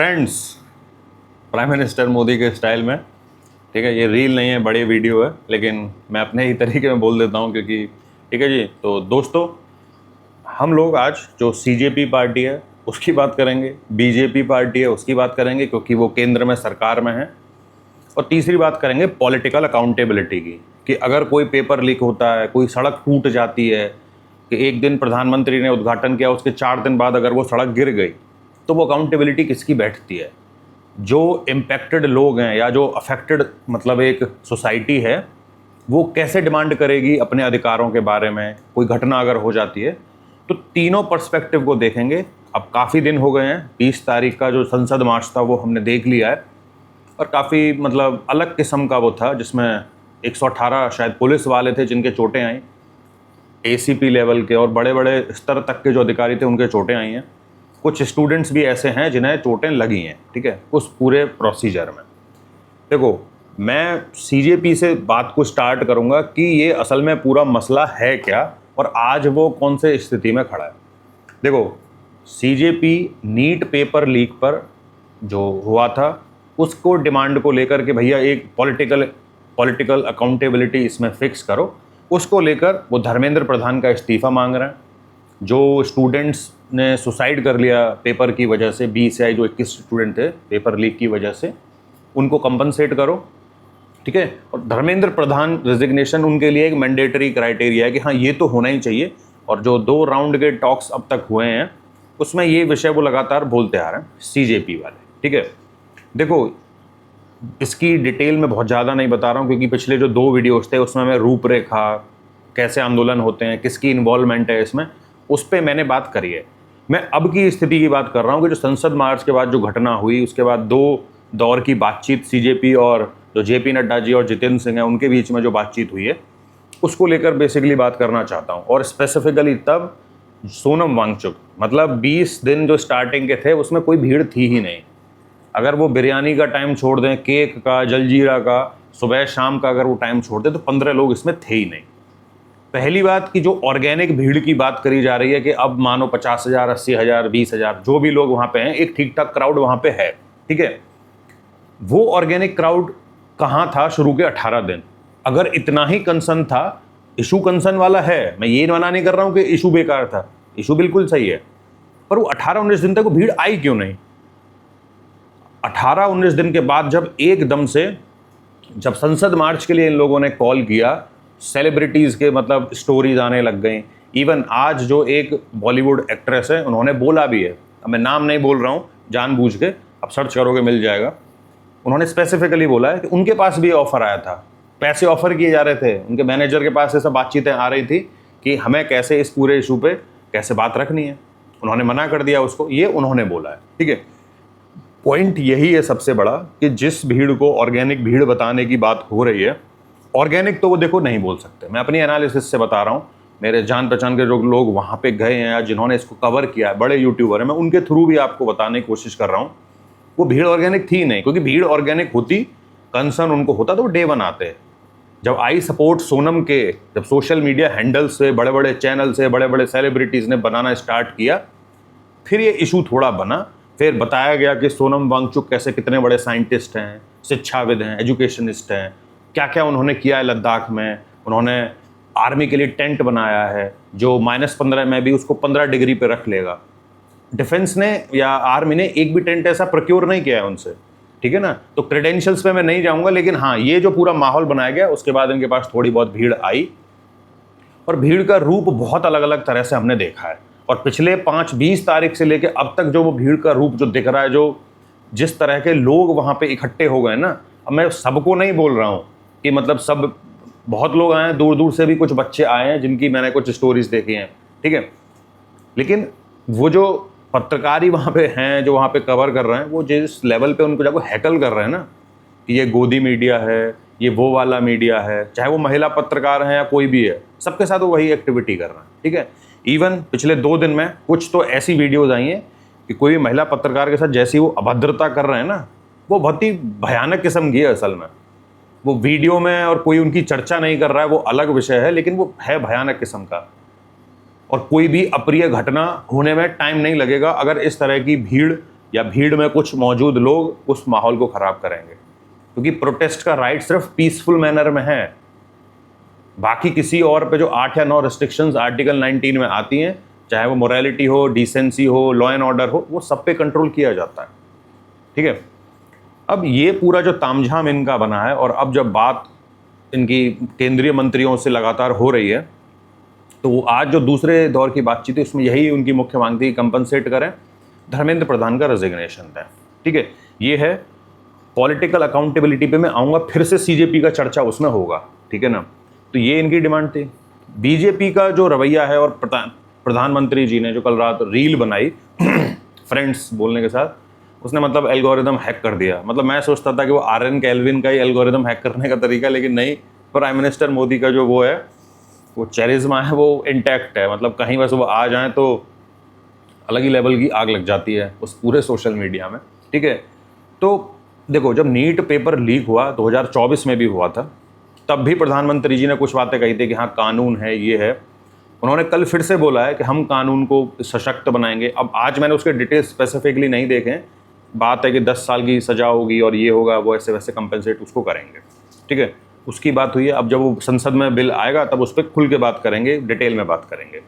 Friends, prime minister Modi के style में, ठीक है। ये रील नहीं है, बड़ी वीडियो है, लेकिन मैं अपने ही तरीके में बोल देता हूँ क्योंकि ठीक है जी। तो दोस्तों, हम लोग आज जो सीजेपी पार्टी है उसकी बात करेंगे, बीजेपी पार्टी है उसकी बात करेंगे क्योंकि वो केंद्र में सरकार में है, और तीसरी बात करेंगे पॉलिटिकल अकाउंटेबिलिटी की, कि अगर कोई पेपर लीक होता है, कोई सड़क टूट जाती है, कि एक दिन प्रधानमंत्री ने उद्घाटन किया, उसके 4 दिन बाद अगर वो सड़क गिर गई, तो वो अकाउंटेबिलिटी किसकी बैठती है? जो इम्पैक्टेड लोग हैं या जो अफेक्टेड मतलब एक सोसाइटी है, वो कैसे डिमांड करेगी अपने अधिकारों के बारे में? कोई घटना अगर हो जाती है तो तीनों पर्सपेक्टिव को देखेंगे। अब काफ़ी दिन हो गए हैं, 20 तारीख का जो संसद मार्च था वो हमने देख लिया है, और काफ़ी मतलब अलग किस्म का वो था, जिसमें 118 शायद पुलिस वाले थे जिनके चोटें आई, एसीपी लेवल के और बड़े बड़े स्तर तक के जो अधिकारी थे उनके चोटें आई हैं। कुछ स्टूडेंट्स भी ऐसे हैं जिन्हें चोटें लगी हैं, ठीक है, उस पूरे प्रोसीजर में। देखो, मैं सीजेपी से बात को स्टार्ट करूंगा कि ये असल में पूरा मसला है क्या और आज वो कौन से स्थिति में खड़ा है। देखो, सीजेपी नीट पेपर लीक पर जो हुआ था उसको डिमांड को लेकर के भैया एक पॉलिटिकल अकाउंटेबिलिटी इसमें फिक्स करो, उसको लेकर वो धर्मेंद्र प्रधान का इस्तीफा मांग रहे हैं। जो स्टूडेंट्स ने सुसाइड कर लिया पेपर की वजह से, 20 या जो 21 स्टूडेंट थे पेपर लीक की वजह से, उनको कंपनसेट करो, ठीक है। और धर्मेंद्र प्रधान रेजिग्नेशन उनके लिए एक मैंडेटरी क्राइटेरिया है कि हाँ ये तो होना ही चाहिए। और जो 2 राउंड के टॉक्स अब तक हुए हैं उसमें ये विषय वो लगातार बोलते आ रहे हैं सीजेपी वाले, ठीक है। देखो, इसकी डिटेल में बहुत ज़्यादा नहीं बता रहा हूँ क्योंकि पिछले जो 2 वीडियोस थे उसमें मैं रूपरेखा, कैसे आंदोलन होते हैं, किसकी इन्वॉल्वमेंट है इसमें, उस पर मैंने बात करी है। मैं अब की स्थिति की बात कर रहा हूँ कि जो संसद मार्च के बाद जो घटना हुई, उसके बाद 2 दौर की बातचीत सीजेपी और जो जेपी नड्डा जी और जितेंद्र सिंह हैं उनके बीच में जो बातचीत हुई है, उसको लेकर बेसिकली बात करना चाहता हूँ। और स्पेसिफिकली तब सोनम वांगचुक, मतलब 20 दिन जो स्टार्टिंग के थे उसमें कोई भीड़ थी ही नहीं। अगर वो बिरयानी का टाइम छोड़ दें, केक का, जलजीरा का, सुबह शाम का अगर वो टाइम छोड़ दें, तो 15 लोग इसमें थे ही नहीं। पहली बात कि जो ऑर्गेनिक भीड़ की बात करी जा रही है कि अब मानो 50,000, 80,000, 20,000 जो भी लोग वहाँ पे हैं, एक ठीक ठाक क्राउड वहाँ पे है, ठीक है। वो ऑर्गेनिक क्राउड कहाँ था शुरू के 18 दिन? अगर इतना ही कंसर्न था, इशू कंसर्न वाला है, मैं ये मना नहीं कर रहा हूँ कि इशू बेकार था, इशू बिल्कुल सही है, पर वो 18-19 दिन तक वो भीड़ आई क्यों नहीं? 18-19 दिन के बाद जब एकदम से, जब संसद मार्च के लिए इन लोगों ने कॉल किया, सेलिब्रिटीज़ के मतलब स्टोरीज आने लग गई। इवन आज जो एक बॉलीवुड एक्ट्रेस है उन्होंने बोला भी है, अब मैं नाम नहीं बोल रहा हूँ जानबूझ के, अब सर्च करोगे मिल जाएगा, उन्होंने स्पेसिफिकली बोला है कि उनके पास भी ऑफर आया था, पैसे ऑफर किए जा रहे थे, उनके मैनेजर के पास ऐसा बातचीतें आ रही थी कि हमें कैसे इस पूरे इशू पे कैसे बात रखनी है, उन्होंने मना कर दिया उसको, ये उन्होंने बोला है, ठीक है। पॉइंट यही है सबसे बड़ा कि जिस भीड़ को ऑर्गेनिक भीड़ बताने की बात हो रही है, ऑर्गेनिक तो वो देखो नहीं बोल सकते, मैं अपनी एनालिसिस से बता रहा हूँ, मेरे जान पहचान के जो लोग वहाँ पे गए हैं या जिन्होंने इसको कवर किया है, बड़े यूट्यूबर हैं, मैं उनके थ्रू भी आपको बताने की कोशिश कर रहा हूँ, वो भीड़ ऑर्गेनिक थी नहीं। क्योंकि भीड़ ऑर्गेनिक होती, कंसर्न उनको होता, तो वो डे 1 आते। जब आई सपोर्ट सोनम के, जब सोशल मीडिया हैंडल से, बड़े बड़े चैनल से, बड़े बड़े सेलिब्रिटीज़ ने बनाना स्टार्ट किया, फिर ये इशू थोड़ा बना, फिर बताया गया कि सोनम वांगचुक कैसे कितने बड़े साइंटिस्ट हैं, शिक्षाविद हैं, एजुकेशनिस्ट हैं, क्या क्या उन्होंने किया है लद्दाख में। उन्होंने आर्मी के लिए टेंट बनाया है जो -15 में भी उसको 15 डिग्री पे रख लेगा। डिफेंस ने या आर्मी ने एक भी टेंट ऐसा प्रोक्योर नहीं किया है उनसे, ठीक है ना। तो क्रेडेंशियल्स पे मैं नहीं जाऊंगा, लेकिन हाँ, ये जो पूरा माहौल बनाया गया उसके बाद इनके पास थोड़ी बहुत भीड़ आई, और भीड़ का रूप बहुत अलग अलग तरह से हमने देखा है। और पिछले 5-20 तारीख से लेकर अब तक जो वो भीड़ का रूप जो दिख रहा है, जो जिस तरह के लोग वहाँ पे इकट्ठे हो गए ना, अब मैं सबको नहीं बोल रहा हूँ कि मतलब सब, बहुत लोग आए हैं, दूर दूर से भी कुछ बच्चे आए हैं जिनकी मैंने कुछ स्टोरीज देखी हैं, ठीक है। लेकिन वो जो पत्रकारी वहाँ पे हैं, जो वहाँ पे कवर कर रहे हैं, वो जिस लेवल पे उनको जाको हैकल कर रहे हैं ना, कि ये गोदी मीडिया है, ये वो वाला मीडिया है, चाहे वो महिला पत्रकार हैं या कोई भी है, सबके साथ वो वही एक्टिविटी कर रहे हैं, ठीक है। इवन पिछले 2 दिन में कुछ तो ऐसी वीडियोज़ आई हैं कि कोई महिला पत्रकार के साथ जैसी वो अभद्रता कर रहे हैं ना, वो बहुत ही भयानक किस्म की है असल में। वो वीडियो में और कोई उनकी चर्चा नहीं कर रहा है, वो अलग विषय है, लेकिन वो है भयानक किस्म का। और कोई भी अप्रिय घटना होने में टाइम नहीं लगेगा अगर इस तरह की भीड़ या भीड़ में कुछ मौजूद लोग उस माहौल को खराब करेंगे, क्योंकि प्रोटेस्ट का राइट सिर्फ पीसफुल मैनर में है। बाकी किसी और पे जो 8 या 9 रिस्ट्रिक्शंस आर्टिकल 19 में आती हैं, चाहे वो मोरालिटी हो, डिसेंसी हो, लॉ एंड ऑर्डर हो, वो सब पे कंट्रोल किया जाता है। ठीक है, अब ये पूरा जो तामझाम इनका बना है, और अब जब बात इनकी केंद्रीय मंत्रियों से लगातार हो रही है, तो वो आज जो दूसरे दौर की बातचीत है उसमें यही उनकी मुख्य मांग थी, कंपनसेट करें, धर्मेंद्र प्रधान का रेजिग्नेशन दें। ठीक है, ये है पॉलिटिकल अकाउंटेबिलिटी पे मैं आऊँगा, फिर से सीजेपी का चर्चा उसमें होगा। ठीक है ना, तो ये इनकी डिमांड थी। बीजेपी का जो रवैया है, और प्रधानमंत्री जी ने जो कल रात रील बनाई फ्रेंड्स बोलने के साथ, उसने मतलब एल्गोरिदम हैक कर दिया। मतलब मैं सोचता था कि वो आरएन कैल्विन का ही एल्गोरिदम हैक करने का तरीका, लेकिन नहीं, प्राइम मिनिस्टर मोदी का जो वो है, वो चेरिज्मा है, वो इंटैक्ट है। मतलब कहीं बस वो आ जाएं तो अलग ही लेवल की आग लग जाती है उस पूरे सोशल मीडिया में। ठीक है, तो देखो, जब नीट पेपर लीक हुआ 2024 में भी हुआ था, तब भी प्रधानमंत्री जी ने कुछ बातें कही थी कि हाँ कानून है, ये है। उन्होंने कल फिर से बोला है कि हम कानून को सशक्त बनाएंगे। अब आज मैंने उसके डिटेल्स स्पेसिफिकली नहीं देखे, बात है कि 10 साल की सज़ा होगी और ये होगा, वो ऐसे वैसे कंपनसेट उसको करेंगे। ठीक है, उसकी बात हुई है। अब जब वो संसद में बिल आएगा तब उस पर खुल के बात करेंगे, डिटेल में बात करेंगे।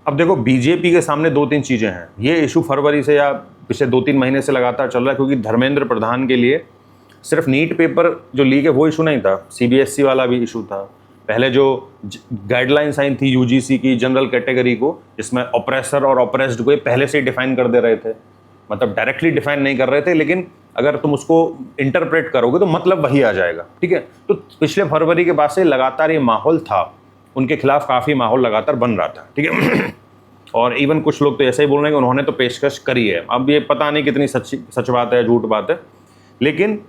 अब देखो, बीजेपी के सामने 2-3 चीज़ें हैं। ये इशू फरवरी से या पिछले 2-3 महीने से लगातार चल रहा है, क्योंकि धर्मेंद्र प्रधान के लिए सिर्फ नीट पेपर जो लीक है वो इशू नहीं था, सीबीएसई वाला भी इशू था। पहले जो गाइडलाइंस आई थी यूजीसी की जनरल कैटेगरी को, जिसमें ऑपरेसर और ऑपरेस्ड को ये पहले से ही डिफाइन कर दे रहे थे, मतलब डायरेक्टली डिफाइन नहीं कर रहे थे, लेकिन अगर तुम उसको इंटरप्रेट करोगे तो मतलब वही आ जाएगा। ठीक है, तो पिछले फरवरी के बाद से लगातार ये माहौल था, उनके खिलाफ काफ़ी माहौल लगातार बन रहा था। ठीक है और इवन कुछ लोग तो ऐसे ही बोल रहे हैं कि उन्होंने तो पेशकश करी है। अब ये पता नहीं कितनी सच बात है, झूठ बात है, लेकिन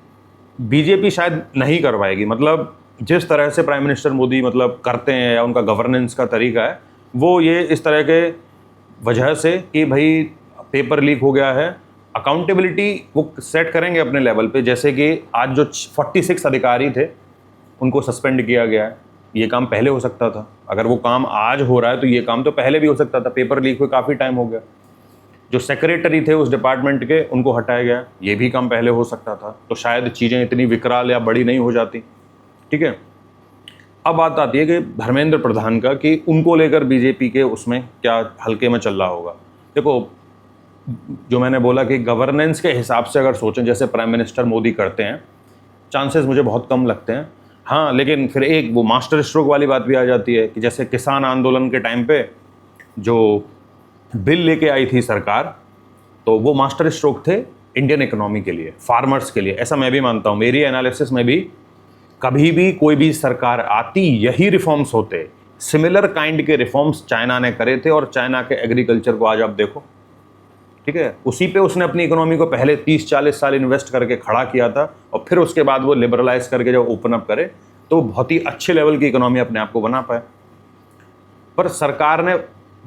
बीजेपी शायद नहीं कर पाएगी। मतलब जिस तरह से प्राइम मिनिस्टर मोदी मतलब करते हैं, या उनका गवर्नेंस का तरीका है, वो ये इस तरह के वजह से कि भाई पेपर लीक हो गया है, अकाउंटेबिलिटी वो सेट करेंगे अपने लेवल पे। जैसे कि आज जो 46 अधिकारी थे उनको सस्पेंड किया गया है। ये काम पहले हो सकता था, अगर वो काम आज हो रहा है तो ये काम तो पहले भी हो सकता था। पेपर लीक हुए काफ़ी टाइम हो गया। जो सेक्रेटरी थे उस डिपार्टमेंट के, उनको हटाया गया, ये भी काम पहले हो सकता था, तो शायद चीज़ें इतनी विकराल या बड़ी नहीं हो जाती। ठीक है, अब बात आती है कि धर्मेंद्र प्रधान का, कि उनको लेकर बीजेपी के उसमें क्या हल्के में चल रहा होगा। देखो, जो मैंने बोला कि गवर्नेंस के हिसाब से अगर सोचें जैसे प्राइम मिनिस्टर मोदी करते हैं, चांसेस मुझे बहुत कम लगते हैं। हाँ, लेकिन फिर एक वो मास्टर स्ट्रोक वाली बात भी आ जाती है कि जैसे किसान आंदोलन के टाइम पे जो बिल लेके आई थी सरकार, तो वो मास्टर स्ट्रोक थे इंडियन इकोनॉमी के लिए, फार्मर्स के लिए। ऐसा मैं भी मानता हूँ, मेरी एनालिसिस में भी कभी भी कोई भी सरकार आती यही रिफॉर्म्स होते। सिमिलर काइंड के रिफॉर्म्स चाइना ने करे थे, और चाइना के एग्रीकल्चर को आज आप देखो। ठीक है, उसी पे उसने अपनी इकोनॉमी को पहले 30-40 साल इन्वेस्ट करके खड़ा किया था, और फिर उसके बाद वो लिबरलाइज करके जब ओपन अप करे तो बहुत ही अच्छे लेवल की इकोनॉमी अपने आप को बना पाए। पर सरकार ने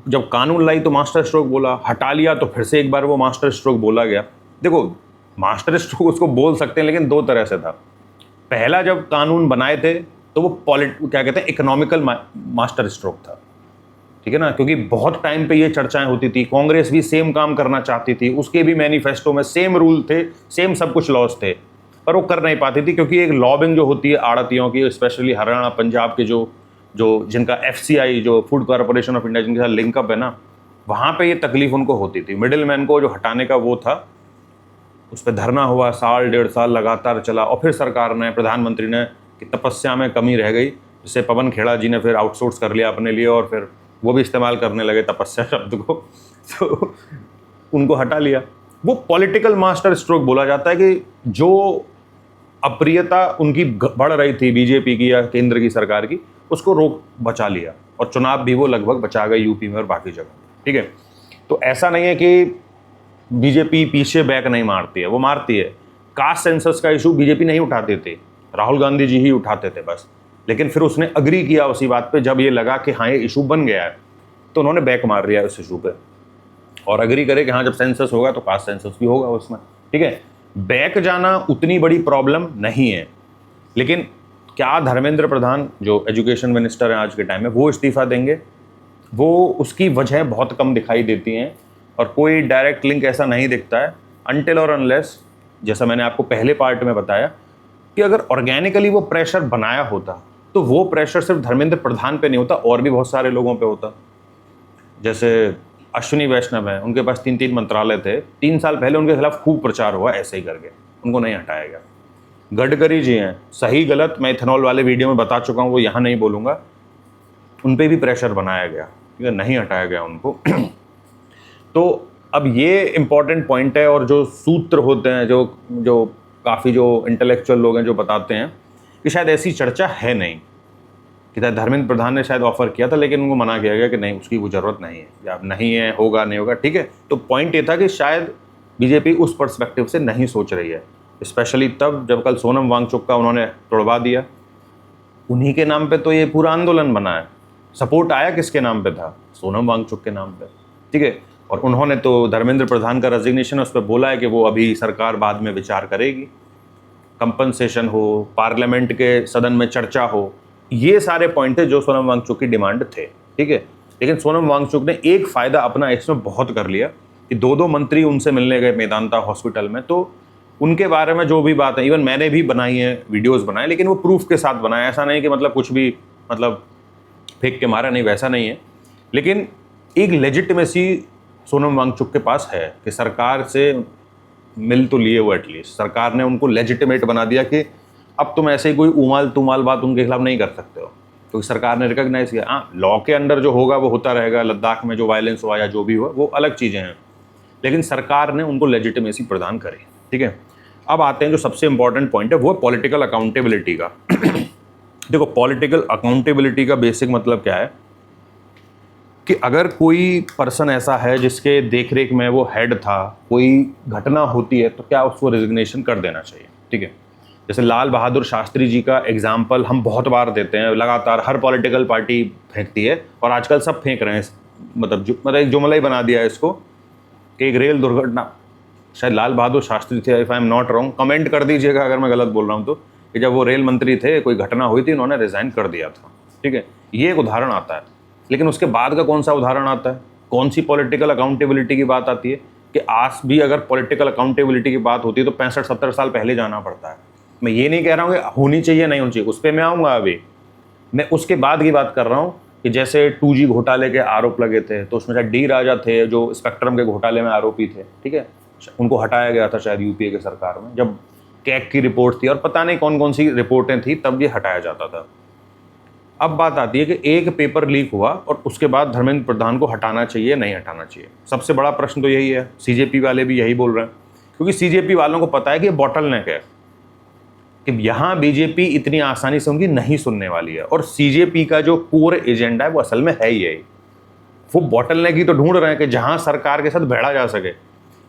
जब कानून लाई तो मास्टर स्ट्रोक बोला, हटा लिया तो फिर से एक बार वो मास्टर स्ट्रोक बोला गया। देखो, मास्टर स्ट्रोक उसको बोल सकते हैं, लेकिन 2 तरह से था। पहला जब कानून बनाए थे तो वो क्या कहते हैं, इकोनॉमिकल मास्टर स्ट्रोक था। ठीक है ना, क्योंकि बहुत टाइम पे ये चर्चाएं होती थी, कांग्रेस भी सेम काम करना चाहती थी, उसके भी मैनिफेस्टो में सेम रूल थे, सेम सब कुछ लॉज थे, पर वो कर नहीं पाती थी, क्योंकि एक लॉबिंग जो होती है आड़तियों की, स्पेशली हरियाणा पंजाब के जो जिनका FCI जो फूड कॉर्पोरेशन ऑफ इंडिया जिनके साथ लिंकअप है ना, वहाँ पे ये तकलीफ उनको होती थी। मिडिल मैन को जो हटाने का वो था, उस पर धरना हुआ, 1.5 साल लगातार चला, और फिर सरकार ने, प्रधानमंत्री ने, कि तपस्या में कमी रह गई, जिससे पवन खेड़ा जी ने फिर आउटसोर्स कर लिया अपने लिए, और फिर वो भी इस्तेमाल करने लगे तपस्या शब्द को, तो उनको हटा लिया। वो पॉलिटिकल मास्टर स्ट्रोक बोला जाता है कि जो अप्रियता उनकी बढ़ रही थी बीजेपी की या केंद्र की सरकार की, उसको रोक बचा लिया, और चुनाव भी वो लगभग बचा गए यूपी में और बाकी जगह। ठीक है, तो ऐसा नहीं है कि बीजेपी पीछे बैक नहीं मारती है, वो मारती है। कास्ट सेंसस का इशू बीजेपी नहीं उठाते थे, राहुल गांधी जी ही उठाते थे बस, लेकिन फिर उसने अग्री किया उसी बात पे, जब ये लगा कि हाँ ये इशू बन गया है, तो उन्होंने बैक मार दिया उस इशू पे, और अग्री करे कि हाँ जब सेंसस होगा तो कास्ट सेंसस भी होगा उसमें। ठीक है, बैक जाना उतनी बड़ी प्रॉब्लम नहीं है, लेकिन क्या धर्मेंद्र प्रधान जो एजुकेशन मिनिस्टर हैं आज के टाइम में, वो इस्तीफा देंगे? वो उसकी वजह बहुत कम दिखाई देती हैं, और कोई डायरेक्ट लिंक ऐसा नहीं दिखता है अनटिल और अनलेस, जैसा मैंने आपको पहले पार्ट में बताया कि अगर ऑर्गेनिकली वो प्रेशर बनाया होता तो वो प्रेशर सिर्फ धर्मेंद्र प्रधान पे नहीं होता, और भी बहुत सारे लोगों पे होता। जैसे अश्विनी वैष्णव है, उनके पास 3 मंत्रालय थे, 3 साल पहले उनके खिलाफ खूब प्रचार हुआ ऐसे ही करके, उनको नहीं हटाया गया। गडकरी जी हैं, सही गलत मैं इथेनॉल वाले वीडियो में बता चुका हूँ, वो यहाँ नहीं बोलूँगा, उन पे भी प्रेशर बनाया गया, ठीक है, नहीं हटाया गया उनको। तो अब ये इम्पॉर्टेंट पॉइंट है, और जो सूत्र होते हैं, जो काफ़ी जो इंटेलेक्चुअल लोग हैं जो बताते हैं कि शायद ऐसी चर्चा है नहीं, कि धर्मेंद्र प्रधान ने शायद ऑफर किया था लेकिन उनको मना किया गया कि नहीं, उसकी वो ज़रूरत नहीं है, या नहीं है, होगा नहीं होगा, ठीक है। तो पॉइंट ये था कि शायद बीजेपी उस पर्सपेक्टिव से नहीं सोच रही है, स्पेशली तब जब कल सोनम वांगचुक का उन्होंने तोड़वा दिया। उन्हीं के नाम पे तो ये पूरा आंदोलन बना है। सपोर्ट आया किसके नाम पे था? सोनम वांगचुक के नाम पे, ठीक है। और उन्होंने तो धर्मेंद्र प्रधान का रेजिग्नेशन उस पर बोला है कि वो अभी सरकार बाद में विचार करेगी, कंपनसेशन हो, पार्लियामेंट के सदन में चर्चा हो, ये सारे पॉइंट थे जो सोनम वांगचुक की डिमांड थे, ठीक है। लेकिन सोनम वांगचुक ने एक फ़ायदा अपना इसमें बहुत कर लिया कि 2 मंत्री उनसे मिलने गए मेदांता हॉस्पिटल में, तो उनके बारे में जो भी बात है, इवन मैंने भी बनाई है, वीडियोस बनाए, लेकिन वो प्रूफ के साथ बनाया, ऐसा नहीं कि मतलब कुछ भी मतलब फेंक के मारा, नहीं, वैसा नहीं है। लेकिन एक लेजिटिमेसी सोनम वांगचुक के पास है कि सरकार से मिल तो लिए वो, एटलीस्ट सरकार ने उनको लेजिटिमेट बना दिया कि अब तुम ऐसे ही कोई उमाल तुमाल बात उनके खिलाफ नहीं कर सकते हो, क्योंकि सरकार ने रिकॉग्नाइज किया। हाँ, लॉ के अंडर जो होगा वो होता रहेगा, लद्दाख में जो वायलेंस हुआ या जो भी हुआ वो अलग चीज़ें हैं, लेकिन सरकार ने उनको लेजिटिमेसी प्रदान करी, ठीक है। अब आते हैं जो सबसे इंपॉर्टेंट पॉइंट है, वो पॉलिटिकल अकाउंटेबिलिटी का। देखो, पॉलिटिकल अकाउंटेबिलिटी का बेसिक मतलब क्या है कि अगर कोई पर्सन ऐसा है जिसके देखरेख में वो हेड था, कोई घटना होती है तो क्या उसको रेजिग्नेशन कर देना चाहिए, ठीक है। जैसे लाल बहादुर शास्त्री जी का एग्जाम्पल हम बहुत बार देते हैं, लगातार हर पॉलिटिकल पार्टी फेंकती है, और आजकल सब फेंक रहे हैं, मतलब एक जुमला ही बना दिया है इसको कि एक रेल दुर्घटना, शायद लाल बहादुर शास्त्री थे, if I am not wrong, comment कर दीजिएगा अगर मैं गलत बोल रहा हूँ तो, कि जब वो रेल मंत्री थे, कोई घटना हुई थी, उन्होंने रिज़ाइन कर दिया था, ठीक है। ये एक उदाहरण आता है, लेकिन उसके बाद का कौन सा उदाहरण आता है, कौन सी पॉलिटिकल अकाउंटेबिलिटी की बात आती है कि आज भी अगर पॉलिटिकल अकाउंटेबिलिटी की बात होती है तो 65-70 साल पहले जाना पड़ता है। मैं ये नहीं कह रहा हूँ कि होनी चाहिए नहीं होनी चाहिए, उस पर मैं आऊँगा अभी, मैं उसके बाद की बात कर रहा हूँ कि जैसे 2G घोटाले के आरोप लगे थे, तो उसमें शायद डी राजा थे जो स्पेक्ट्रम के घोटाले में आरोपी थे, ठीक है, उनको हटाया गया था शायद यूपीए के सरकार में, जब कैग की रिपोर्ट थी और पता नहीं कौन कौन सी रिपोर्टें थी, तब ये हटाया जाता था। अब बात आती है कि एक पेपर लीक हुआ और उसके बाद धर्मेंद्र प्रधान को हटाना चाहिए नहीं हटाना चाहिए। सबसे बड़ा प्रश्न तो यही है, सीजेपी वाले भी यही बोल रहे हैं, क्योंकि सीजेपी वालों को पता है कि बॉटलनेक है, कि यहाँ बीजेपी इतनी आसानी से उनकी नहीं सुनने वाली है, और सीजेपी का जो कोर एजेंडा है वो असल में है ही यही, वो बॉटलनेक ही तो ढूंढ रहे हैं कि जहाँ सरकार के साथ भिड़ा जा सके।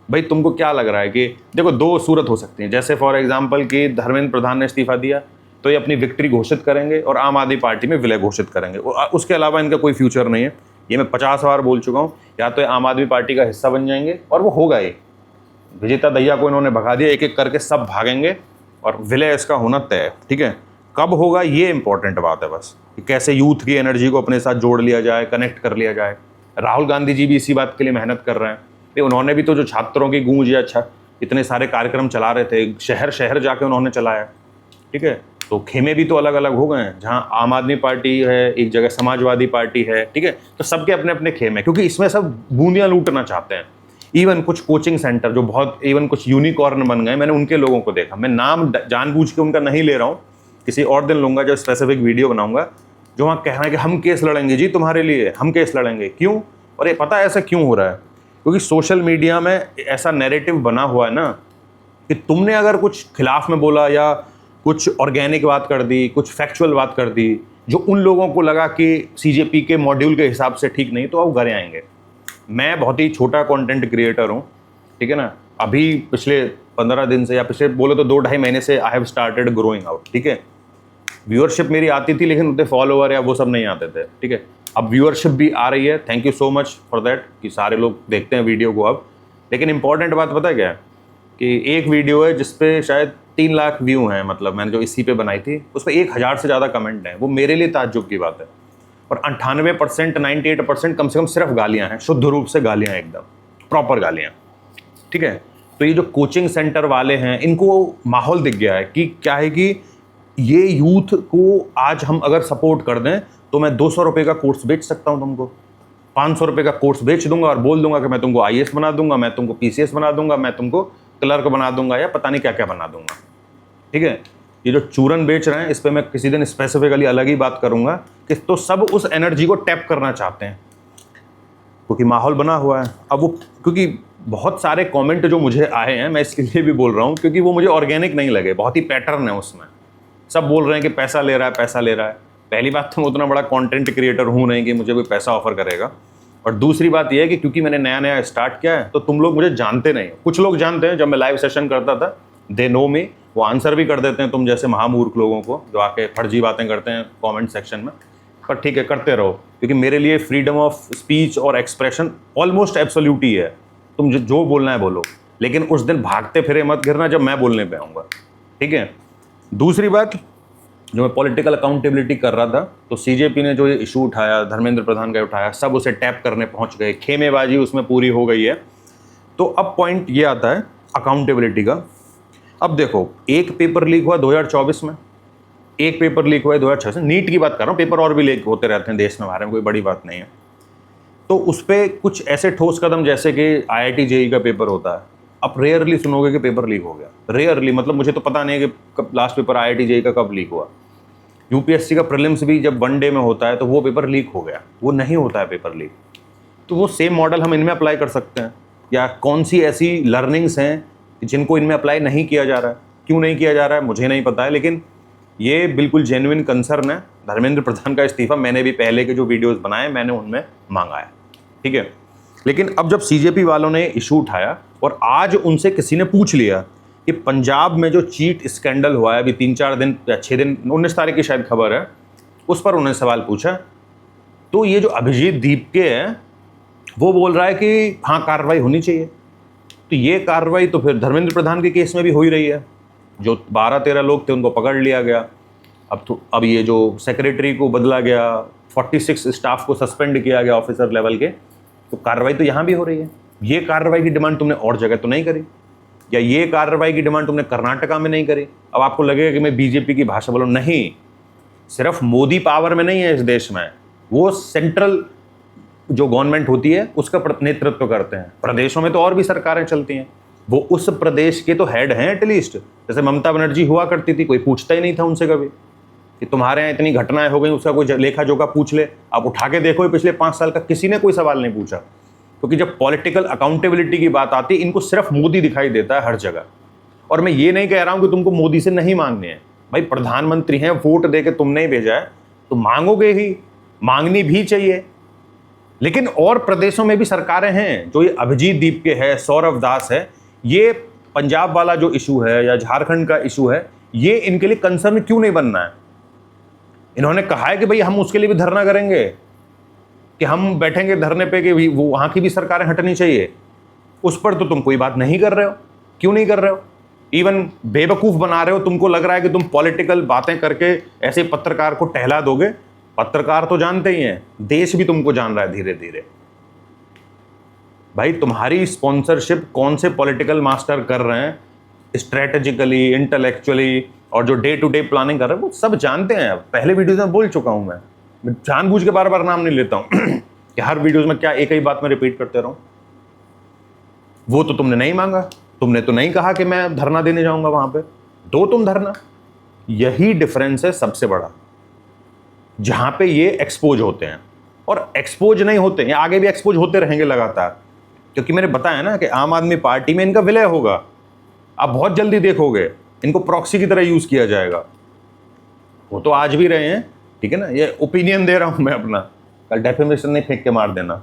भाई तुमको क्या लग रहा है कि देखो 2 सूरत हो सकती हैं, जैसे फॉर एग्जांपल कि धर्मेंद्र प्रधान ने इस्तीफा दिया तो ये अपनी विक्ट्री घोषित करेंगे और आम आदमी पार्टी में विलय घोषित करेंगे, उसके अलावा इनका कोई फ्यूचर नहीं है। ये मैं 50 बार बोल चुका हूँ, या तो आम आदमी पार्टी का हिस्सा बन जाएंगे और वो होगा ही, विजेता दैया को इन्होंने भगा दिया, एक एक करके सब भागेंगे और विलय इसका होना तय है, ठीक है। कब होगा ये इंपॉर्टेंट बात है बस, कि कैसे यूथ की एनर्जी को अपने साथ जोड़ लिया जाए, कनेक्ट कर लिया जाए। राहुल गांधी जी भी इसी बात के लिए मेहनत कर रहे हैं, उन्होंने भी तो जो छात्रों की गूंज या इतने सारे कार्यक्रम चला रहे थे, शहर शहर जाके उन्होंने चलाया, ठीक है। तो खेमे भी तो अलग अलग हो गए हैं, जहाँ आम आदमी पार्टी है, एक जगह समाजवादी पार्टी है, ठीक है, तो सबके अपने अपने खेमे, क्योंकि इसमें सब बूंदियां लूटना चाहते हैं। इवन कुछ कोचिंग सेंटर जो बहुत इवन कुछ यूनिकॉर्न बन गए, मैंने उनके लोगों को देखा, मैं नाम जानबूझ के उनका नहीं ले रहा हूँ, किसी और दिन लूंगा जब स्पेसिफिक वीडियो बनाऊंगा, जो वहाँ कह रहे हैं कि हम केस लड़ेंगे जी तुम्हारे लिए, हम केस लड़ेंगे। क्यों? और ये पता है ऐसा क्यों हो रहा है? क्योंकि सोशल मीडिया में ऐसा नैरेटिव बना हुआ है ना, कि तुमने अगर कुछ खिलाफ में बोला या कुछ ऑर्गेनिक बात कर दी, कुछ फैक्चुअल बात कर दी, जो उन लोगों को लगा कि सीजेपी के मॉड्यूल के हिसाब से ठीक नहीं, तो वो घर आएंगे। मैं बहुत ही छोटा कंटेंट क्रिएटर हूँ, ठीक है ना, अभी पिछले 15 दिन से या पिछले बोले तो 2-2.5 महीने से I have started growing out, ठीक है। व्यूअरशिप मेरी आती थी लेकिन उतने फॉलोअर या वो सब नहीं आते थे, ठीक है। अब व्यूअरशिप भी आ रही है, thank you so much for that, कि सारे लोग देखते हैं वीडियो को अब। लेकिन इंपॉर्टेंट बात पता है क्या है, कि एक वीडियो है जिसपे शायद 3 लाख व्यू हैं, मतलब मैंने जो इसी पे बनाई थी उस पर 1000 से ज़्यादा कमेंट हैं, वो मेरे लिए ताज्जुब की बात है। और 98% 98% कम से कम सिर्फ गालियाँ हैं, शुद्ध रूप से गालियाँ, एकदम प्रॉपर गालियाँ, ठीक है। तो ये जो कोचिंग सेंटर वाले हैं इनको माहौल दिख गया है कि क्या है कि ये यूथ को आज हम अगर सपोर्ट कर दें तो मैं 200 रुपये का कोर्स बेच सकता हूं तुमको, 500 रुपये का कोर्स बेच दूंगा और बोल दूंगा कि मैं तुमको IAS बना दूंगा, मैं तुमको PCS बना दूंगा, मैं तुमको क्लर्क बना दूंगा या पता नहीं क्या क्या बना दूंगा। ठीक है, ये जो चूरन बेच रहे हैं इस पर मैं किसी दिन स्पेसिफिकली अलग ही बात करूंगा कि तो सब उस एनर्जी को टैप करना चाहते हैं क्योंकि माहौल बना हुआ है। अब वो क्योंकि बहुत सारे कमेंट जो मुझे आए हैं, मैं इसके लिए भी बोल रहा हूँ क्योंकि वो मुझे ऑर्गेनिक नहीं लगे, बहुत ही पैटर्न है उसमें। सब बोल रहे हैं कि पैसा ले रहा है, पैसा ले रहा है। पहली बात तो मैं उतना बड़ा कंटेंट क्रिएटर हूँ नहीं कि मुझे कोई पैसा ऑफर करेगा, और दूसरी बात यह है कि क्योंकि मैंने नया नया स्टार्ट किया है तो तुम लोग मुझे जानते नहीं। कुछ लोग जानते हैं, जब मैं लाइव सेशन करता था दे नो मी, वो आंसर भी कर देते हैं तुम जैसे महामूर्ख लोगों को जो आके फर्जी बातें करते हैं कमेंट सेक्शन में। पर ठीक है, करते रहो, क्योंकि मेरे लिए फ्रीडम ऑफ स्पीच और एक्सप्रेशन ऑलमोस्ट एब्सोल्यूट ही है। तुम जो बोलना है बोलो, लेकिन उस दिन भागते फिरे मत गिरना जब मैं बोलने पे आऊँगा। ठीक है, दूसरी बात, जो मैं पॉलिटिकल अकाउंटेबिलिटी कर रहा था तो CJP ने जो ये इशू उठाया, धर्मेंद्र प्रधान का उठाया, सब उसे टैप करने पहुंच गए, खेमेबाजी उसमें पूरी हो गई है। तो अब पॉइंट ये आता है अकाउंटेबिलिटी का। अब देखो, एक पेपर लीक हुआ 2024 में, एक पेपर लीक हुआ है 2026 में, नीट की बात कर रहा हूँ, पेपर और भी लीक होते रहते हैं देश में, हमारे में कोई बड़ी बात नहीं है। तो उस पर कुछ ऐसे ठोस कदम जैसे कि IIT JEE का पेपर होता है, अब रेयरली सुनोगे कि पेपर लीक हो गया, रेयरली, मतलब मुझे तो पता नहीं है कि कब लास्ट पेपर IIT JEE का कब लीक हुआ। UPSC का प्रीलिम्स भी जब 1 डे में होता है तो वो पेपर लीक हो गया, वो नहीं होता है पेपर लीक। तो वो सेम मॉडल हम इनमें अप्लाई कर सकते हैं, या कौन सी ऐसी लर्निंग्स हैं जिनको इनमें अप्लाई नहीं किया जा रहा है, क्यों नहीं किया जा रहा है मुझे नहीं पता है, लेकिन ये बिल्कुल जेन्युइन कंसर्न है। धर्मेंद्र प्रधान का इस्तीफा मैंने भी पहले के जो वीडियोज़ बनाए मैंने उनमें मांगा है। ठीक है, लेकिन अब जब CJP वालों ने इशू उठाया और आज उनसे किसी ने पूछ लिया कि पंजाब में जो चीट स्कैंडल हुआ है अभी 3-4 दिन या 6 दिन, 19 तारीख की शायद खबर है, उस पर उन्होंने सवाल पूछा। तो ये जो अभिजीत दीपके है वो बोल रहा है कि हाँ कार्रवाई होनी चाहिए। तो ये कार्रवाई तो फिर धर्मेंद्र प्रधान के केस में भी हो ही रही है, जो 12-13 लोग थे उनको पकड़ लिया गया। अब ये जो सेक्रेटरी को बदला गया, 46 स्टाफ को सस्पेंड किया गया ऑफिसर लेवल के, तो कार्रवाई तो यहाँ भी हो रही है। ये कार्रवाई की डिमांड तुमने और जगह तो नहीं करी, या ये कार्रवाई की डिमांड तुमने कर्नाटका में नहीं करी। अब आपको लगेगा कि मैं BJP की भाषा बोलूँ, नहीं, सिर्फ मोदी पावर में नहीं है इस देश में, वो सेंट्रल जो गवर्नमेंट होती है उसका नेतृत्व करते हैं। प्रदेशों में तो और भी सरकारें चलती हैं, वो उस प्रदेश के तो हेड हैं एटलीस्ट। जैसे ममता बनर्जी हुआ करती थी, कोई पूछता ही नहीं था उनसे कभी कि तुम्हारे यहाँ इतनी घटनाएं हो गई, उसका कोई लेखा जोखा पूछ ले। आप उठा के देखो पिछले 5 साल का, किसी ने कोई सवाल नहीं पूछा, क्योंकि जब पॉलिटिकल अकाउंटेबिलिटी की बात आती है इनको सिर्फ मोदी दिखाई देता है हर जगह। और मैं ये नहीं कह रहा हूं कि तुमको मोदी से नहीं मांगने हैं, भाई प्रधानमंत्री हैं, वोट दे के तुमने ही भेजा है तो मांगोगे ही, मांगनी भी चाहिए। लेकिन और प्रदेशों में भी सरकारें हैं, जो ये अभिजीत दीपके है, सौरभ दास है, ये पंजाब वाला जो इशू है या झारखंड का इशू है, ये इनके लिए कंसर्न क्यों नहीं बनना है। इन्होंने कहा है कि भाई हम उसके लिए भी धरना करेंगे, कि हम बैठेंगे धरने पे कि वो वहाँ की भी सरकारें हटनी चाहिए। उस पर तो तुम कोई बात नहीं कर रहे हो, क्यों नहीं कर रहे हो? इवन बेवकूफ़ बना रहे हो, तुमको लग रहा है कि तुम पॉलिटिकल बातें करके ऐसे पत्रकार को टहला दोगे। पत्रकार तो जानते ही हैं, देश भी तुमको जान रहा है धीरे धीरे। भाई तुम्हारी स्पॉन्सरशिप कौन से पॉलिटिकल मास्टर कर रहे हैं, स्ट्रेटेजिकली, इंटेलेक्चुअली, और जो डे टू डे प्लानिंग कर रहे हैं वो सब जानते हैं। पहले वीडियोज में बोल चुका हूं मैं जानबूझ के बार बार नाम नहीं लेता हूं कि हर वीडियोज में क्या एक ही बात में रिपीट करते रहूं। वो तो तुमने नहीं मांगा, तुमने तो नहीं कहा कि मैं धरना देने जाऊंगा वहां पे, दो तुम धरना। यही डिफरेंस है सबसे बड़ा, जहां पे ये एक्सपोज होते हैं और एक्सपोज नहीं होते, ये आगे भी एक्सपोज होते रहेंगे लगातार, क्योंकि मैंने बताया ना कि आम आदमी पार्टी में इनका विलय होगा। आप बहुत जल्दी देखोगे इनको प्रॉक्सी की तरह यूज किया जाएगा। वो तो आज भी रहे हैं, ठीक है ना, ये ओपिनियन दे रहा हूं मैं अपना, कल डेफेमेशन नहीं फेंक के मार देना,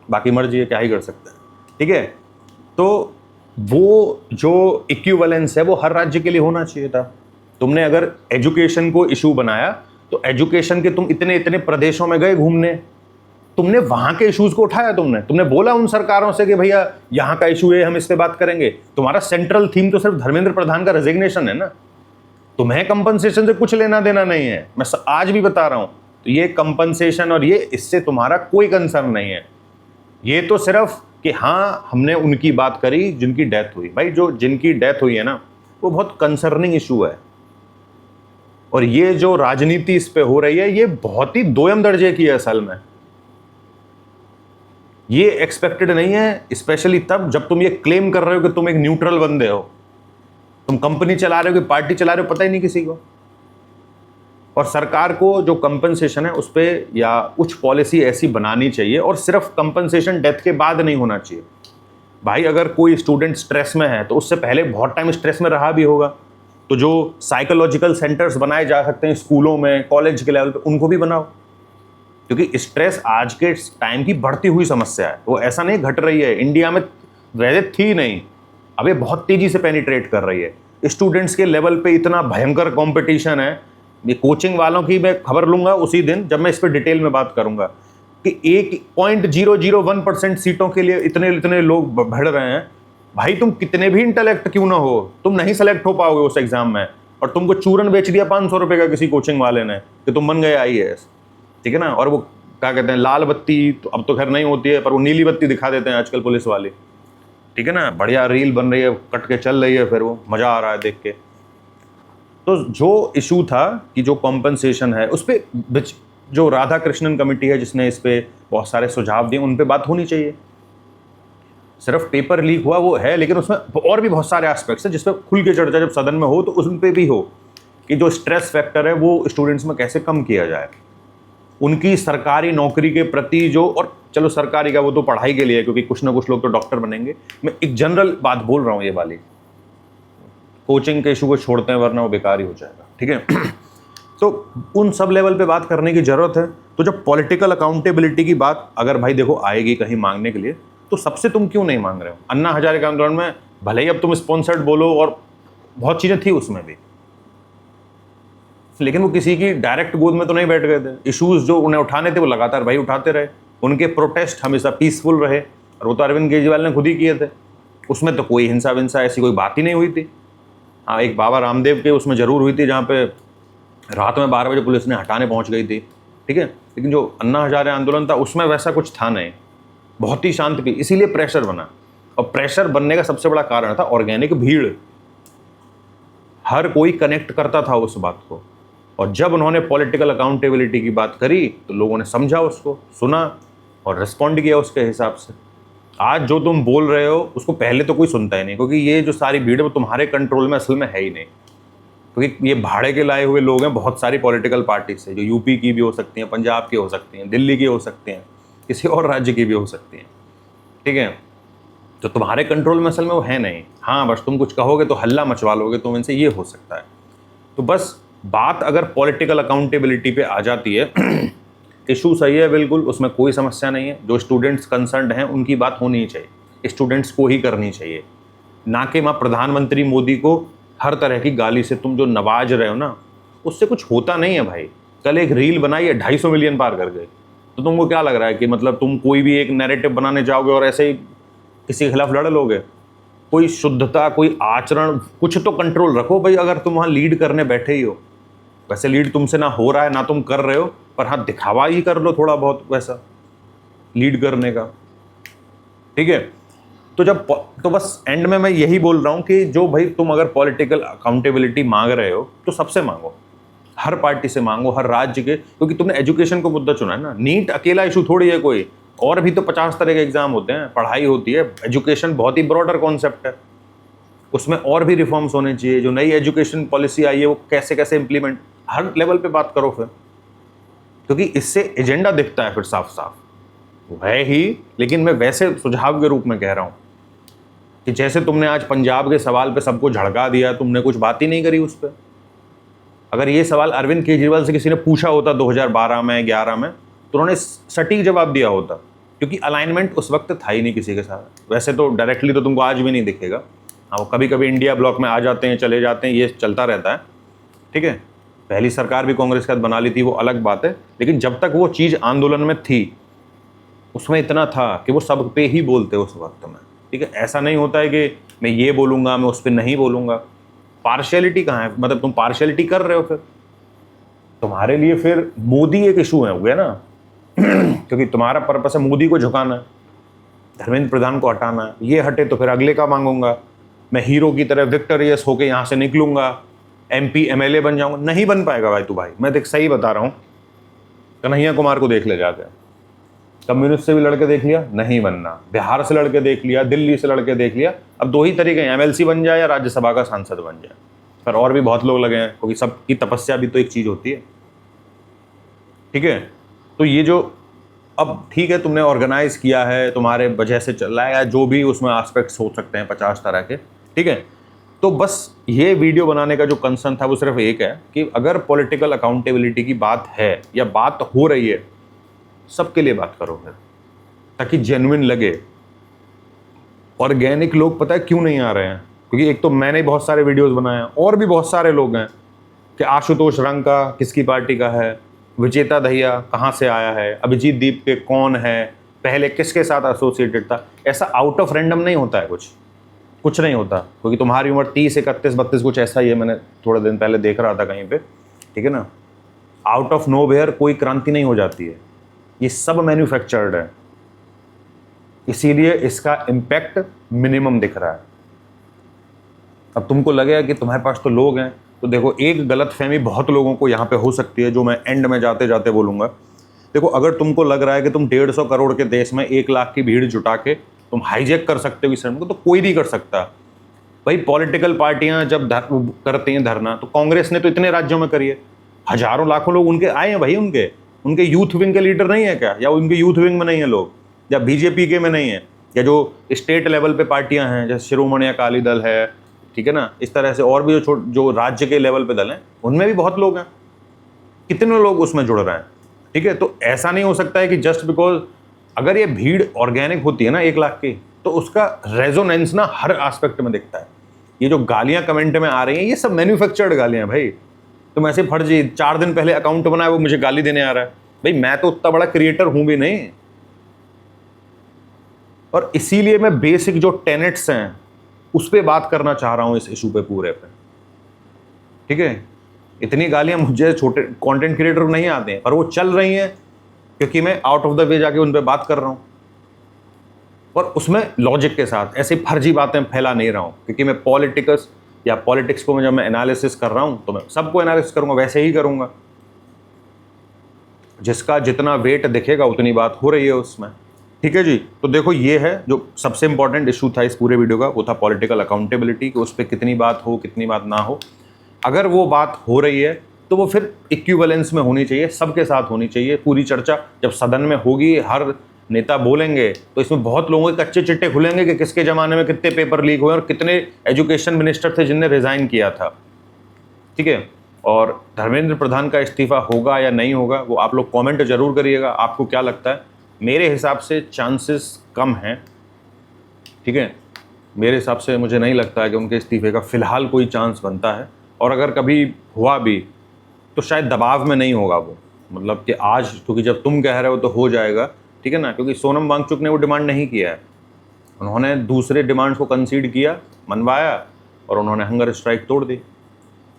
बाकी मर्जी है, क्या ही कर सकते हैं, ठीक है। तो वो जो इक्विवेलेंस है वो हर राज्य के लिए होना चाहिए था। तुमने अगर एजुकेशन को इशू बनाया तो एजुकेशन के तुम इतने इतने प्रदेशों में गए घूमने, तुमने वहां के इश्यूज को उठाया, तुमने बोला उन सरकारों से कि भैया यहाँ का इशू है, हम इस पे बात करेंगे। तुम्हारा सेंट्रल थीम तो सिर्फ धर्मेंद्र प्रधान का रेजिग्नेशन है ना, तुम्हें कंपनसेशन से कुछ लेना देना नहीं है। मैं आज भी बता रहा हूं, तो ये कंपनसेशन और ये इससे तुम्हारा कोई कंसर्न नहीं है। ये तो सिर्फ कि हाँ हमने उनकी बात करी जिनकी डेथ हुई। भाई जो जिनकी डेथ हुई है ना, वो बहुत कंसर्निंग इशू है, और ये जो राजनीति इस पे हो रही है ये बहुत ही दोयम दर्जे की है असल में। ये एक्सपेक्टेड नहीं है, स्पेशली तब जब तुम ये क्लेम कर रहे हो कि तुम एक न्यूट्रल बंदे हो, तुम कंपनी चला रहे हो कि पार्टी चला रहे हो, पता ही नहीं किसी को। और सरकार को जो कंपनसेशन है उस पर या कुछ पॉलिसी ऐसी बनानी चाहिए, और सिर्फ कंपनसेशन डेथ के बाद नहीं होना चाहिए। भाई अगर कोई स्टूडेंट स्ट्रेस में है तो उससे पहले बहुत टाइम स्ट्रेस में रहा भी होगा, तो जो साइकोलॉजिकल सेंटर्स बनाए जा सकते हैं स्कूलों में, कॉलेज के लेवल पे, उनको भी बनाओ, क्योंकि स्ट्रेस आज के टाइम की बढ़ती हुई समस्या है। वो ऐसा नहीं घट रही है, इंडिया में वैसे थी नहीं, अब ये बहुत तेजी से पेनिट्रेट कर रही है। स्टूडेंट्स के लेवल पे इतना भयंकर कंपटीशन है। ये कोचिंग वालों की मैं खबर लूंगा उसी दिन जब मैं इस पर डिटेल में बात करूंगा कि 1.001% सीटों के लिए इतने इतने लोग बढ़ रहे हैं। भाई तुम कितने भी इंटेलेक्ट क्यों ना हो, तुम नहीं सेलेक्ट हो पाओगे उस एग्जाम में, और तुमको चूरन बेच दिया 500 रुपए का किसी कोचिंग वाले ने कि तुम बन गए IAS, ठीक है ना। और वो क्या कहते हैं, लाल बत्ती तो अब तो खैर नहीं होती है, पर वो नीली बत्ती दिखा देते हैं आजकल पुलिस वाले, ठीक है ना। बढ़िया रील बन रही है, कट के चल रही है, फिर वो मजा आ रहा है देख के। तो जो इशू था कि जो कॉम्पनसेशन है उस पर जो राधा कृष्णन कमेटी है जिसने इस पे बहुत सारे सुझाव दिए, उन पे बात होनी चाहिए। सिर्फ पेपर लीक हुआ वो है, लेकिन उसमें और भी बहुत सारे एस्पेक्ट्स हैं जिस पर खुल के चर्चा जब सदन में हो तो उन पे भी हो कि जो स्ट्रेस फैक्टर है वो स्टूडेंट्स में कैसे कम किया जाए, उनकी सरकारी नौकरी के प्रति जो, और चलो सरकारी का वो तो पढ़ाई के लिए, क्योंकि कुछ ना कुछ लोग तो डॉक्टर बनेंगे, मैं एक जनरल बात बोल रहा हूँ ये वाली, कोचिंग के इशू को छोड़ते हैं वरना वो बेकार ही हो जाएगा, ठीक है। तो उन सब लेवल पे बात करने की जरूरत है। तो जब पॉलिटिकल अकाउंटेबिलिटी की बात अगर भाई देखो आएगी कहीं मांगने के लिए, तो सबसे तुम क्यों नहीं मांग रहे हो? अन्ना हजारे के आंदोलन में भले ही अब तुम स्पॉन्सर्ड बोलो और बहुत चीजें थी उसमें भी, लेकिन वो किसी की डायरेक्ट गोद में तो नहीं बैठ गए थे। इश्यूज जो उन्हें उठाने थे वो लगातार भाई उठाते रहे, उनके प्रोटेस्ट हमेशा पीसफुल रहे, और वो तो अरविंद केजरीवाल ने खुद ही किए थे। उसमें तो कोई हिंसा विंसा ऐसी कोई बात ही नहीं हुई थी। हाँ, एक बाबा रामदेव के उसमें जरूर हुई थी जहाँ पे रात में 12 बजे पुलिस ने हटाने पहुंच गई थी, ठीक है। लेकिन जो अन्ना हजारे आंदोलन था उसमें वैसा कुछ था नहीं, बहुत ही शांत भी, इसीलिए प्रेशर बना। और प्रेशर बनने का सबसे बड़ा कारण था ऑर्गेनिक भीड़, हर कोई कनेक्ट करता था उस बात को। और जब उन्होंने पॉलिटिकल अकाउंटेबिलिटी की बात करी तो लोगों ने समझा, उसको सुना और रिस्पॉन्ड किया उसके हिसाब से। आज जो तुम बोल रहे हो उसको पहले तो कोई सुनता ही नहीं, क्योंकि ये जो सारी भीड़ है वो तुम्हारे कंट्रोल में असल में है ही नहीं, क्योंकि ये भाड़े के लाए हुए लोग हैं बहुत सारी पॉलिटिकल पार्टी से, जो यूपी की भी हो सकती हैं, पंजाब की हो सकती हैं, दिल्ली की हो सकती हैं, किसी और राज्य की भी हो सकती हैं, ठीक है। तो तुम्हारे कंट्रोल में असल में वो है नहीं। हाँ, बस तुम कुछ कहोगे तो हल्ला मचवा लोगे, तुम इनसे ये हो सकता है। तो बस बात अगर पॉलिटिकल अकाउंटेबिलिटी पे आ जाती है, इशू सही है बिल्कुल, उसमें कोई समस्या नहीं है। जो स्टूडेंट्स कंसर्न्ड हैं उनकी बात होनी ही चाहिए, स्टूडेंट्स को ही करनी चाहिए, ना कि माँ प्रधानमंत्री मोदी को हर तरह की गाली से तुम जो नवाज रहे हो ना, उससे कुछ होता नहीं है भाई। कल एक रील बनाई है 250 मिलियन पार कर गई, तो तुमको क्या लग रहा है कि मतलब तुम कोई भी एक नैरेटिव बनाने जाओगे और ऐसे ही किसी के खिलाफ लड़ लोगे? कोई शुद्धता, कोई आचरण, कुछ तो कंट्रोल रखो भाई। अगर तुम वहाँ लीड करने बैठे ही हो, वैसे लीड तुमसे ना हो रहा है ना तुम कर रहे हो, पर हाँ दिखावा ही कर लो थोड़ा बहुत वैसा लीड करने का, ठीक है। तो बस एंड में मैं यही बोल रहा हूँ कि जो भाई तुम अगर पॉलिटिकल अकाउंटेबिलिटी मांग रहे हो तो सबसे मांगो, हर पार्टी से मांगो, हर राज्य के, क्योंकि तुमने एजुकेशन को मुद्दा चुना है ना। नीट अकेला इशू थोड़ी है कोई, और भी तो 50 तरह के एग्जाम होते हैं, पढ़ाई होती है। एजुकेशन बहुत ही ब्रॉडर कॉन्सेप्ट है, उसमें और भी रिफॉर्म्स होने चाहिए। जो नई एजुकेशन पॉलिसी आई है वो कैसे कैसे इंप्लीमेंट, हर लेवल पे बात करो फिर, क्योंकि इससे एजेंडा दिखता है फिर साफ साफ है ही। लेकिन मैं वैसे सुझाव के रूप में कह रहा हूँ कि जैसे तुमने आज पंजाब के सवाल पे सबको झड़का दिया, तुमने कुछ बात ही नहीं करी उस पर। अगर ये सवाल अरविंद केजरीवाल से किसी ने पूछा होता 2012 में 11 में, तो उन्होंने सटीक जवाब दिया होता, क्योंकि अलाइनमेंट उस वक्त था ही नहीं किसी के साथ। वैसे तो डायरेक्टली तो तुमको आज भी नहीं दिखेगा, हाँ वो कभी कभी इंडिया ब्लॉक में आ जाते हैं, चले जाते हैं, ये चलता रहता है, ठीक है। पहली सरकार भी कांग्रेस के साथ बना ली थी, वो अलग बात है। लेकिन जब तक वो चीज़ आंदोलन में थी, उसमें इतना था कि वो सब पे ही बोलते उस वक्त में, ठीक है। ऐसा नहीं होता है कि मैं ये बोलूँगा, मैं उस पर नहीं बोलूँगा। पार्शियलिटी कहाँ है? मतलब तुम पार्शियलिटी कर रहे हो, फिर तुम्हारे लिए फिर मोदी एक इशू है हो गया ना क्योंकि तुम्हारा पर्पस है मोदी को झुकाना है। धर्मेंद्र प्रधान को हटाना है, ये हटे तो फिर अगले का मांगूंगा, मैं हीरो की तरह विक्टोरियस होके यहाँ से निकलूंगा, MP MLA बन जाऊंगा। नहीं बन पाएगा भाई तू। भाई मैं देख सही बता रहा हूँ, कन्हैया कुमार को देख ले जाकर, कम्युनिस्ट से भी लड़के देख लिया, नहीं बनना, बिहार से लड़के देख लिया, दिल्ली से लड़के देख लिया। अब दो ही तरीके हैं, MLC बन जाए या राज्यसभा का सांसद बन जाए। पर और भी बहुत लोग लगे हैं, क्योंकि सबकी तपस्या भी तो एक चीज होती है। ठीक है, तो ये जो अब ठीक है तुमने ऑर्गेनाइज किया है, तुम्हारे वजह से चल रहा है, या जो भी उसमें एस्पेक्ट्स हो सकते हैं 50 तरह के, ठीक है। तो बस ये वीडियो बनाने का जो कंसर्न था वो सिर्फ एक है कि अगर पॉलिटिकल अकाउंटेबिलिटी की बात है या बात हो रही है, सबके लिए बात करो फिर, ताकि जेन्युइन लगे। ऑर्गेनिक लोग पता है क्यों नहीं आ रहे हैं? क्योंकि एक तो मैंने बहुत सारे वीडियोस बनाए हैं, और भी बहुत सारे लोग हैं कि आशुतोष रंका किसकी पार्टी का है, विजेता दहिया कहाँ से आया है, अभिजीत दीप के कौन है, पहले किसके साथ एसोसिएटेड था। ऐसा आउट ऑफ रैंडम नहीं होता है, कुछ नहीं होता। क्योंकि तुम्हारी उम्र 30, 31, 32 कुछ ऐसा ही है, मैंने थोड़े दिन पहले देख रहा था कहीं पे, ठीक है ना। आउट ऑफ नोवेयर कोई क्रांति नहीं हो जाती है, ये सब मैन्युफैक्चर्ड है, इसीलिए इसका इम्पैक्ट मिनिमम दिख रहा है। अब तुमको लगेगा कि तुम्हारे पास तो लोग हैं, तो देखो एक गलतफहमी बहुत लोगों को यहाँ पे हो सकती है, जो मैं एंड में जाते जाते बोलूँगा। देखो अगर तुमको लग रहा है कि तुम 150 करोड़ के देश में 1 लाख की भीड़ जुटा के तुम हाईजैक कर सकते हो इस को, तो कोई नहीं कर सकता भाई। पॉलिटिकल पार्टियां जब करती हैं धरना, तो कांग्रेस ने तो इतने राज्यों में करी है, हजारों लाखों लोग उनके आए हैं भाई। उनके यूथ विंग के लीडर नहीं है क्या, या उनके यूथ विंग में नहीं है लोग, या बीजेपी के में नहीं है, या जो स्टेट लेवल पे पार्टियां हैं जैसे शिरोमणि अकाली दल है, ठीक है ना, इस तरह से और भी जो राज्य के लेवल पे दल हैं, उनमें भी बहुत लोग हैं। कितने लोग उसमें जुड़ रहे हैं, ठीक है। तो ऐसा नहीं हो सकता है कि जस्ट बिकॉज अगर ये भीड़ ऑर्गेनिक होती है ना 1 लाख की, तो उसका रेजोनेंस ना हर एस्पेक्ट में दिखता है। ये जो गालियां कमेंट में आ रही हैं, ये सब मैन्युफैक्चर्ड गालियां भाई। तुम ऐसे फर्जी 4 दिन पहले अकाउंट बनाया, वो मुझे गाली देने आ रहा है। भाई मैं तो उतना बड़ा क्रिएटर हूं भी नहीं। और इसीलिए मैं बेसिक जो टेनेट्स हैं उस पर बात करना चाह रहा हूं इस इशू पे पूरे पे, ठीक है। इतनी गालियां मुझे छोटे कंटेंट क्रिएटर नहीं आते हैं, पर वो चल रही हैं क्योंकि मैं आउट ऑफ द वे जाके उन पे बात कर रहा हूं, और उसमें लॉजिक के साथ ऐसी फर्जी बातें फैला नहीं रहा हूं। क्योंकि मैं पॉलिटिक्स या पॉलिटिक्स को जब मैं एनालिसिस कर रहा हूं, तो मैं सबको एनालिसिस करूंगा, वैसे ही करूंगा। जिसका जितना वेट दिखेगा उतनी बात हो रही है उसमें, ठीक है जी। तो देखो ये है जो सबसे इंपॉर्टेंट इशू था इस पूरे वीडियो का, वो था पॉलिटिकल अकाउंटेबिलिटी, कि उस पर कितनी बात हो कितनी बात ना हो। अगर वो बात हो रही है तो वो फिर इक्विवेलेंस में होनी चाहिए, सबके साथ होनी चाहिए। पूरी चर्चा जब सदन में होगी, हर नेता बोलेंगे, तो इसमें बहुत लोगों के कच्चे चिट्टे खुलेंगे कि किसके ज़माने में कितने पेपर लीक हुए और कितने एजुकेशन मिनिस्टर थे जिनने रिज़ाइन किया था, ठीक है। और धर्मेंद्र प्रधान का इस्तीफा होगा या नहीं होगा, वो आप लोग कमेंट जरूर करिएगा। आपको क्या लगता है? मेरे हिसाब से चांसेस कम हैं, ठीक है। मेरे हिसाब से मुझे नहीं लगता है कि उनके इस्तीफे का फ़िलहाल कोई चांस बनता है। और अगर कभी हुआ भी तो शायद दबाव में नहीं होगा वो, मतलब कि आज क्योंकि जब तुम कह रहे हो तो हो जाएगा, ठीक है ना। क्योंकि सोनम वांगचुक ने वो डिमांड नहीं किया है, उन्होंने दूसरे डिमांड्स को कंसीड किया, मनवाया, और उन्होंने हंगर स्ट्राइक तोड़ दी,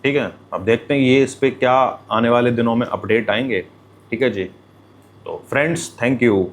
ठीक है। अब देखते हैं ये इस पर क्या आने वाले दिनों में अपडेट आएंगे, ठीक है जी। तो फ्रेंड्स, थैंक यू।